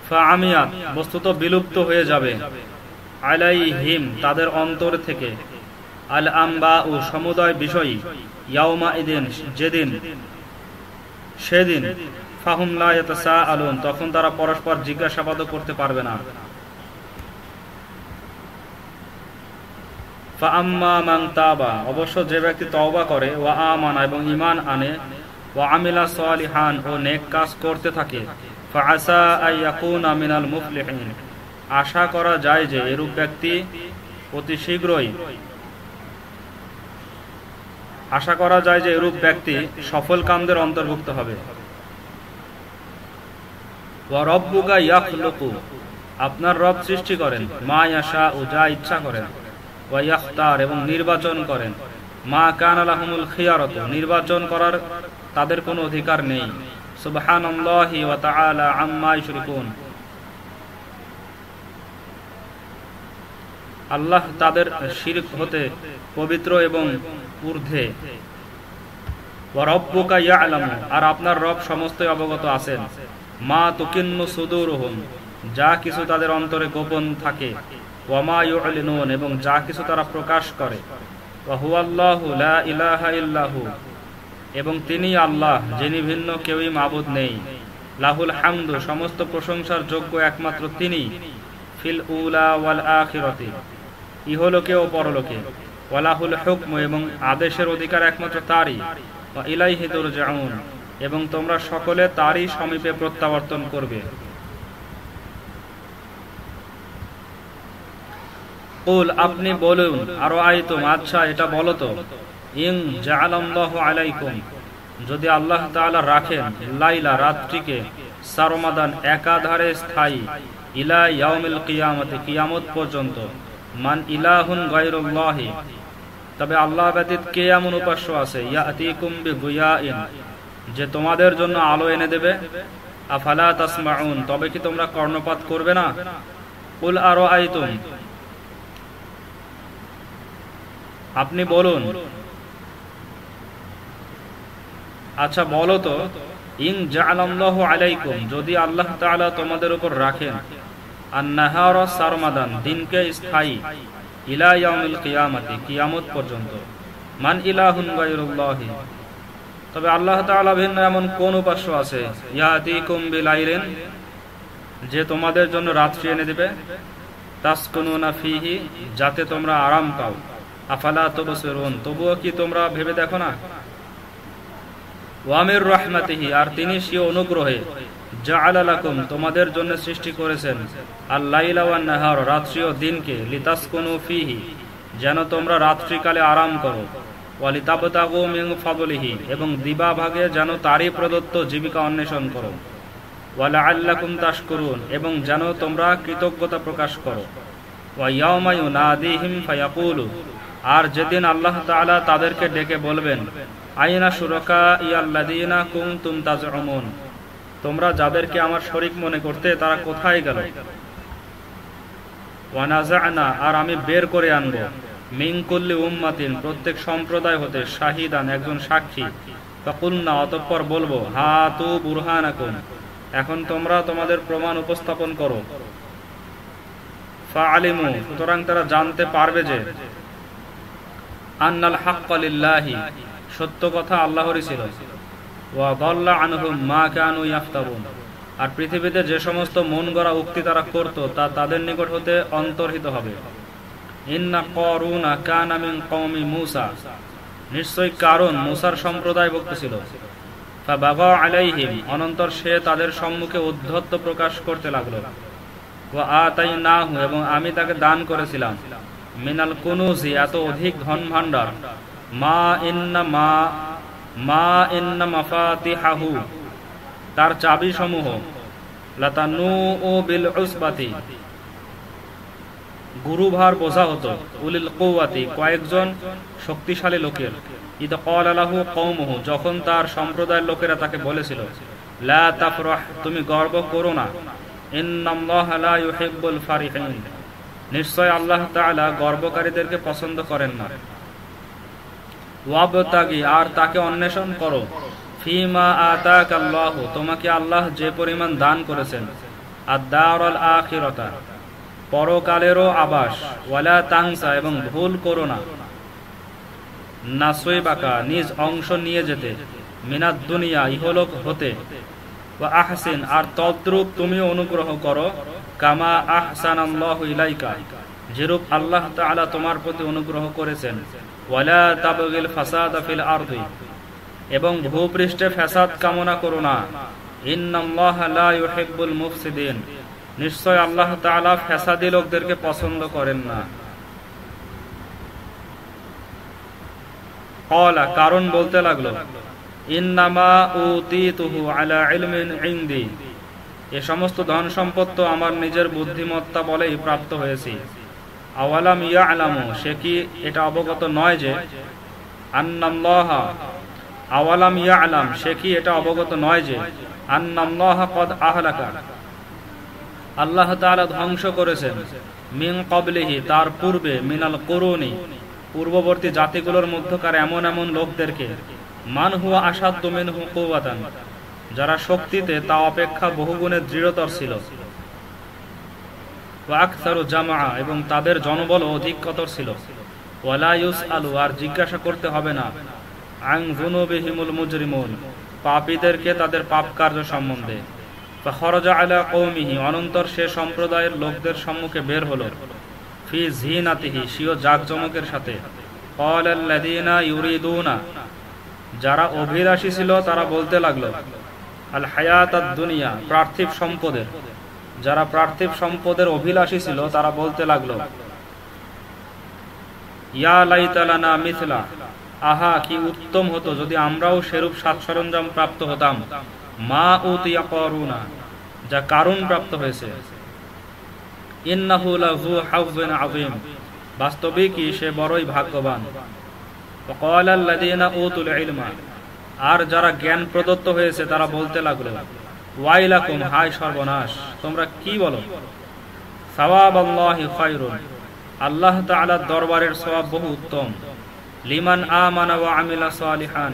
ফাআমিয়াত, বস্তুত বিলুপ্ত হয়ে যাবে। আলাইহিম, তাদের অন্তর থেকে। আল আম্বাউ, সমুদয় বিষয়। ইয়াউমা ইদিন, যেদিন, সেদিন। ফাহুম লা ইয়াতাসাআলুন, তখন তারা পরস্পর জিজ্ঞাসাবাদ করতে পারবে না। ফাআম্মা মান তাবা, অবশ্য যে ব্যক্তি তওবা করে, ওয়া আমানা, এবং ঈমান আনে, ওয়া আমিলা সালিহান, ও নেক কাজ করতে থাকে, ফাআসা আইয়াকুনা মিনাল মুফলিহিন, আশা করা যায় যে এরূপ ব্যক্তি অতি শীঘ্রই সফলকামদের অন্তর্ভুক্ত হবে। ওয়া রাব্বুকা ইয়াখলুকু, আপনার রব সৃষ্টি করেন, মা ইয়াশাউ, যা ইচ্ছা করেন, ওয়া ইয়াখতার, এবং নির্বাচন করেন, মা কানা লাহুমুল খিয়ারাতু, নির্বাচন করার তাদের কোনো অধিকার নেই। সুবহানাল্লাহি ওয়া তাআলা আম্মা ইউশরিকুন, আল্লাহ তাদের শিরক হতে পবিত্র এবং ঊর্ধ্বে। ওয়া রাব্বুকা ইয়ালামু, আর আপনার রব সমস্তই অবগত আছেন। মা তুকিন্নু সুদুরুহুম, যা কিছু তাদের অন্তরে গোপন থাকে। ওয়া মা ইউলিনুন, এবং যা কিছু তারা প্রকাশ করে। ওয়া হুয়াল্লাহু লা ইলাহা ইল্লাহু, এবং তিনি আল্লাহ, যিনি ভিন্ন কেউই মাবুদ নেই। লাহুল হামদু, সমস্ত প্রশংসার যোগ্য একমাত্র তিনি। ফিল উলা ওয়াল আখিরাতি, ইহলোকে ও পরলোকে। ওয়ালাহুল হুকম, এবং আদেশের অধিকার একমাত্র তারই। ওয়া ইলাইহি তুরজাউন, এবং তোমরা সকলে তারই সমীপে প্রত্যাবর্তন করবে। কুল, আপনি বলুন, আরো আইতুম, আচ্ছা এটা বলো তো, ইন জাআলাল্লাহু আলাইকুম, যদি আল্লাহ তাআলা রাখেন লাইলা, রাতটিকে, সারমাদান, একাধারে স্থায়ী, ইলা ইয়াউমিল কিয়ামতি, কিয়ামত পর্যন্ত, মান ইলাহুন গায়রুল্লাহি, তবে আল্লাহ ব্যতীত কে এমন উপাস্য আছে, ইয়াতিকুম বিগুয়াইন, যে তোমাদের জন্য আলো এনে দেবে। আফালা তাসমাউন, তবে কি তোমরা কর্ণপাত করবে না? কুল আরো আইতুম, আপনি বলুন, আচ্ছা বলো তো, ইন জাআলাল্লাহু আলাইকুম, যদি আল্লাহ তাআলা তোমাদের উপর রাখেন আন-নাহারা সারমাদান, দিনকে স্থায়ী, ইলা ইয়াউমিল কিয়ামাতি, কিয়ামত পর্যন্ত। মান ইলাহুন গায়রুল্লাহি, তবে আল্লাহ তাআলা ভিন্ন এমন কোন উপাস্য আছে, ইয়াতিকুম বিলাইলিন, যে তোমাদের জন্য রাত্রি এনে দিবে, তাসকুনুনা ফিহি, যাতে তোমরা আরাম পাও, আফালা তুবসিরুন, তবুও কি তোমরা ভেবে দেখো না। ওয়া মির রাহমাতিহি, আর তিনি স্বীয় অনুগ্রহে, জাআলা লাকুম, তোমাদের জন্য সৃষ্টি করেছেন, আল-লাইলা ওয়ান নাহার, রাত্রি ও দিনকে, লিতাসকুনু ফিহি, যেন তোমরা রাত্রিকালে আরাম করো, ওয়া লিতাবতাগু মিন ফাদলিহি, এবং দিবা ভাগে যেন তারই প্রদত্ত জীবিকা অন্বেষণ করো, ওয়া লাআল্লাকুম তাশকুরুন, এবং যেন তোমরা কৃতজ্ঞতা প্রকাশ করো, ওয়া ইয়াউমা ইউনাদিহিম ফায়াকুলু, আর যেদিন আল্লাহ তাআলা তাদেরকে ডেকে বলবেন, আইনা শুরাকাইয়াল্লাযীনা কুনতুম তাজউমুন, তোমরা যাদেরকে আমার শরীক মনে করতে তারা কোথায় গেল। ওয়া নাযা'না, আর আমি বের করে আনব, মিন কুল্লি উম্মাতিন, প্রত্যেক সম্প্রদায় হতে, শাহিদান, একজন সাক্ষী, ফাকুলনা, অতঃপর বলবো, হাতু বুরহানাকুম, এখন তোমরা তোমাদের প্রমাণ উপস্থাপন করো। ফাআলিমু, সুতরাং তারা জানতে পারবে যে, আন্নাল হাক্কা লিল্লাহি, সত্য কথা আল্লাহরই ছিল, ওয়া দাল্লা আনহুম মা কানু ইয়াফতারুন, আর পৃথিবীতে যে সমস্ত মন গড়া উক্তি তারা করত তা তাদের নিকট হতে অন্তর্হিত হবে। ইন্না কারুনা কানা মিন কওমি মূসা, নিশ্চয়ই কারুন মুসার সম্প্রদায়ভুক্ত ছিল। ফাবাগা আলাইহিম, অনন্তর সে তাদের সম্মুখে উদ্ধত্ত প্রকাশ করতে লাগলো। ওয়া আতাইনাহু, এবং আমি তাকে দান করেছিলাম, মিনাল কুনুজি, এত অধিক ধন ভাণ্ডার, মা ইন্না মাফাতিহাহু, তার চাবি সমূহ, লাতানু বিল উসবাতি, গুরুভার বোঝা হতো, উলিল কুওয়াতি, কয়েকজন শক্তিশালী লোকের, ইদ ক্বালা লাহু কওমুহু, যখন তার সম্প্রদায়ের লোকেরা তাকে বলেছিল, লা তাফরাহ, তুমি গর্ব করো না, ইন্নাল্লাহা লা ইউহিব্বুল ফারিহিন, নিশ্চয় আল্লাহ তাআলা গর্বকারীদেরকে পছন্দ করেন না। ওয়াবতাগি, আর তাকে অন্বেষণ করো, ফিমা আতাকাল্লাহু, তোমাকে আল্লাহ যে পরিমাণ দান করেছেন, আদ-দারুল আখিরাতা, পরকালেরও আবাস, ওয়ালা তানসা, এবং ভুল করো না, নাসিবাকা, নিজ অংশ নিয়ে যেতে, মিনাদ দুনিয়া, ইহলোক হতে, ওয়া আহসিন, আর তদ্রূপ তুমিও অনুগ্রহ করো, কামা আহসানাল্লাহু ইলাইকা, যেরূপ আল্লাহ তাআলা তোমার প্রতি অনুগ্রহ করেছেন, ওয়ালা তাবগিল ফাসাদা ফিল আরদি, এবং ভূপৃষ্ঠে ফ্যাসাদ কামনা করো না, ইন্নাল্লাহা লা ইউহিব্বুল মুফসিদিন, নিশ্চয় আল্লাহ তাআলা ফ্যাসাদী লোকদেরকে পছন্দ করেন না। ক্বালা, কারণ বলতে লাগলো, ইন্নামা উতীতুহু আলা ইলমিন ইনদি, এ সমস্ত ধন সম্পদ তো আমার নিজের বুদ্ধিমত্তা বলেই প্রাপ্ত হয়েছি। আওয়ালাম ইয়ালামু, সে কি এটা অবগত নয় যে, আন্নাল্লাহা, আওয়ালাম ইয়ালাম, সে কি এটা অবগত নয় যে, আন্নাল্লাহা ক্বাদ আহলাকা, আল্লাহ তাআলা ধ্বংস করেছেন, মিন ক্বাবলিহি, তার পূর্বে, মিনাল কুরুনি, পূর্ববর্তী জাতিগুলোর মধ্যকার এমন এমন লোকদেরকে, মান হুয়া আশাদ্দু মিনহু কুওয়াতান, যারা শক্তিতে তা অপেক্ষা বহুগুণে দৃঢ়তর ছিল, ওয়া আকসারু জামআ, এবং তাদের জনবল অধিকতর ছিল, ওয়ালা ইউসআলু, আর জিজ্ঞাসা করতে হবে না, আন যুনুবিহিমুল মুজরিমুন, পাপীদেরকে তাদের পাপ কার্য সম্বন্ধে। ফাখরাজা আলা কওমিহি, অনন্তর সে সম্প্রদায়ের লোকদের সম্মুখে বের হলো, ফি যিনাতিহি, স্বীয় জাকজমকের সাথে, ক্বালাল্লাযীনা ইউরিদুনা, যারা অভিলাষী ছিল তারা বলতে লাগলো, আল হায়াতাদ দুনিয়া, পার্থিব সম্পদের, যারা পার্থিব সম্পদের অভিলাষী ছিল তারা বলতে লাগলো, ইয়া লাইতা লানা মিথলা, আহা কি উত্তম হতো যদি আমরাও সেরূপ সাজ সরঞ্জাম প্রাপ্ত হতাম, মা উতিয়া কারুনা, যা কারুন প্রাপ্ত হয়েছে, ইন্নাহু লাযু হায্যিন আযীম, বাস্তবিকই সে বড়ই ভাগ্যবান। ওয়াকালাল্লাযীনা উতুল ইলমা, আর যারা জ্ঞান প্রদত্ত হয়েছে তারা বলতে লাগলো, ওয়াইলাকুম, হায় সর্বনাশ, তোমরা কি বলো, সাওয়াবাল্লাহি খায়রুন, আল্লাহ তাআলার দরবারের সওয়াব বহু উত্তম, লিমান আমানা ওয়া আমিলা সালিহান,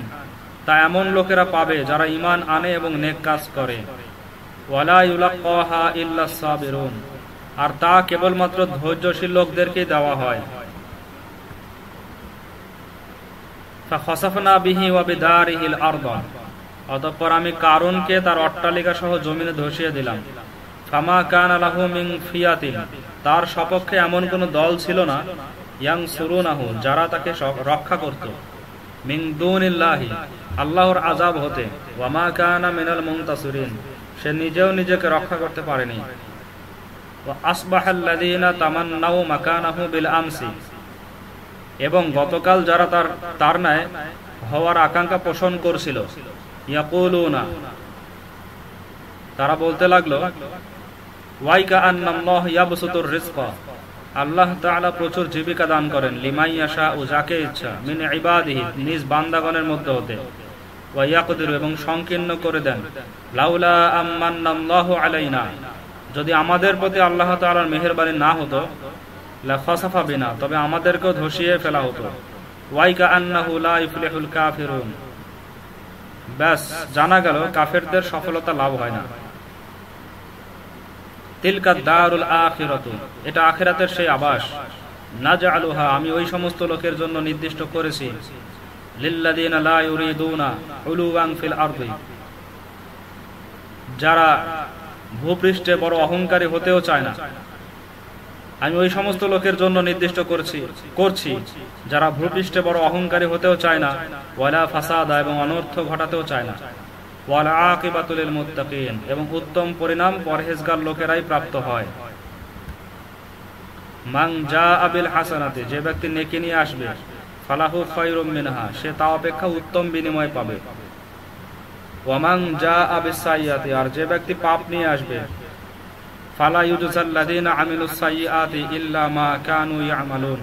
তা এমন লোকেরা পাবে যারা ঈমান আনে এবং নেক কাজ করে, ওয়ালা ইউলাক্কাহা ইল্লাস সাবিরুন, আর তা কেবলমাত্র ধৈর্যশীল লোকদেরকেই দেওয়া হয়। ফাখাসাফনা বিহি ওয়া বিদারিহিল আরদ, অতঃপর আমি কারুনকে তার অট্টালিকা সহ জমিনে ধসিয়ে দিলাম। ফামা কানা লাহু মিন ফিয়াতিন, তার সপক্ষে এমন কোন দল ছিল না, ইয়ানসুরুনাহু, যারা তাকে রক্ষা করত, মিন দুনিল্লাহি, আল্লাহর আযাব হতে, ওয়া মা কানা মিনাল মুনতাসিরিন, সে নিজেও নিজেকে রক্ষা করতে পারেনি। ওয়া আসবাহাল্লাযীনা তামান্নাউ মাকানাহু বিল আমসি, এবং গতকাল যারা তার ন্যায় হওয়ার আকাঙ্ক্ষা পোষণ করছিল, ইয়াকুলুনা, তারা বলতে লাগলো, ওয়াইকা আন্নাল্লাহ ইয়াবসুতুর রিজকা, আল্লাহ তাআলা প্রচুর জীবিকা দান করেন, লিমান ইয়াশাউ, যাকে ইচ্ছা, মিন ইবাদিহি, নিজ বান্দাগণের মধ্যে হতে, ওয়া ইয়াকদিরু, এবং সংকীর্ণ করে দেন, লাউলা আম্মান্নাল্লাহু আলাইনা, যদি আমাদের প্রতি আল্লাহ তাআলার মেহেরবানি না হতো, লা খাসাফা বিনা, তবে আমাদেরকেও ধসিয়ে ফেলা হতো। ওয়াইকা আন্নাহু লা ইফলিহুল কাফিরুন, ব্যাস জানা গেল কাফেরদের সফলতা লাভ হয় না। তিলকা দারুল আখিরাতু, এটা আখিরাতের সেই আবাস, নাজআলুহা, আমি ওই সমস্ত লোকের জন্য নির্দিষ্ট করেছি, লিল্লাযিনা লা ইউরিদুনা উলুওয়ান ফিল আরদি, যারা ভূপৃষ্ঠে বড় অহংকারী হতেও চায় না। আমি ওই সমস্ত লোকের জন্য নির্দিষ্ট করছি যারা ভূপৃষ্ঠে বড় অহংকারী হতেও চায় না, ওয়ালা ফাসাদা, এবং অনর্থ ঘটাতেও চায় না, ওয়াল আকিবাতু লিল মুত্তাকিন, এবং উত্তম পরিণাম পরহেজগার লোকেরাই প্রাপ্ত হয়। মান জাআ বিল হাসানাতি, যে ব্যক্তি নেকি নিয়ে আসবে, ফালাহু খায়রুম মিনহা, সে তা অপেক্ষা উত্তম বিনিময় পাবে। ওয়া মান জাআ বিস সাইয়্যাতি, আর যে ব্যক্তি পাপ নিয়ে আসবে, ফালা ইউজজাল্লাযীনা আমিলুস সাইয়্যাতি ইল্লা মা কানু ইয়ামালুন,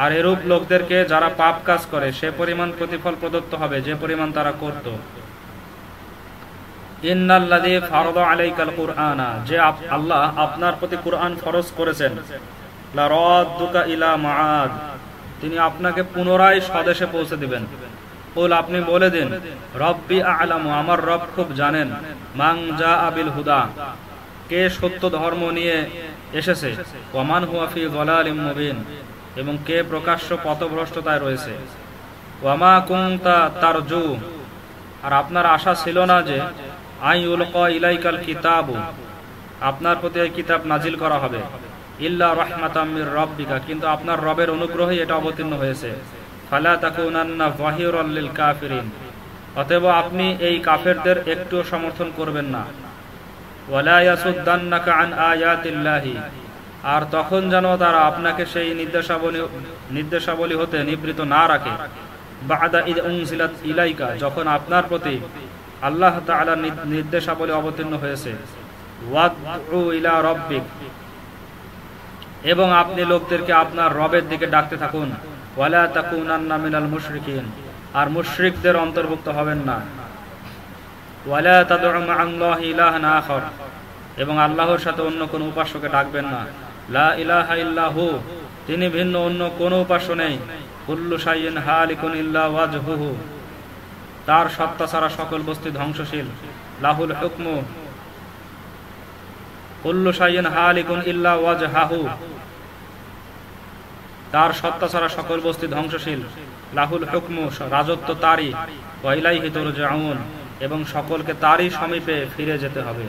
আর এরূপ লোকদেরকে যারা পাপ কাজ করে সে পরিমাণ প্রতিফল প্রদত্ত হবে যে পরিমাণ তারা করত। ইন্নাল্লাযী ফারাদা আলাইকাল কুরআনা, যে আল্লাহ আপনার প্রতি কুরআন ফরজ করেছেন, লা রাদ্দুকা ইলা মাআদ, তিনি আপনাকে পুনরায় স্বদেশে পৌঁছে দিবেন। কুল, আপনি বলে দিন, রব্বি আ'লামু, আমার রব খুব জানেন, মান জাআ বিল হুদা, কে সত্য ধর্ম নিয়ে এসেছে, ওয়া মান হুয়া ফি যালালিম মুবিন, এবং কে প্রকাশ্য পথভ্রষ্টতায় রয়েছে। ওয়া মা কুনতা তারজু, আর আপনার আশা ছিল না যে আইউলকা ইলাইকাল কিতাবু, আপনার প্রতি এই কিতাব নাজিল করা হবে, ইল্লা রাহমাতাম মির রাব্বিকা, কিন্তু আপনার রবের অনুগ্রহেই এটা অবতীর্ণ হয়েছে। ফালা তাকুনান্না যাহিরাল লিল কাফিরিন, অতএব আপনি এই কাফেরদের একটুও সমর্থন করবেন না। ওয়ালা ইয়াসুদ্দান্নাকা আন আয়াতিল্লাহি, আর তখন যেন তারা আপনাকে সেই নির্দেশাবলী হতে নিবৃত না রাখে, বা'দা ইদ উনজিলাত ইলাইকা, যখন আপনার প্রতি আল্লাহ তাআলার নির্দেশাবলী অবতীর্ণ হয়েছে। ওয়াদউ ইলা রাব্বিক, এবং আপনি লোকদেরকে আপনার রবের দিকে ডাকতে থাকুন। ওয়ালা তাকুনান্না মিনাল মুশরিকিন, আর মুশরিকদের অন্তর্ভুক্ত হবেন না। ওয়ালা তাদউ মা'আল্লাহি ইলাহান আখার, এবং আল্লাহর সাথে অন্য কোন উপাস্যকে ডাকবেন না। লা ইলাহা ইল্লাহু, তিনি ভিন্ন অন্য কোন উপাস্য নেই। কুল্লু শাইইন হালিকুন ইল্লা ওয়াজহুহু, তার সত্তা ছাড়া সকল বস্তু ধ্বংসশীল। লাহুল হুকমু, কুল্লু শাইইন হালিকুন ইল্লা ওয়াজহাহু, তার সত্তা ছাড়া সকল বস্তু ধ্বংসশীল। লাহুল হুকমু, রাজত্ব তারই। ওয়া ইলাইহি তুরজাউন, এবং সকলকে তারই সমীপে ফিরে যেতে হবে।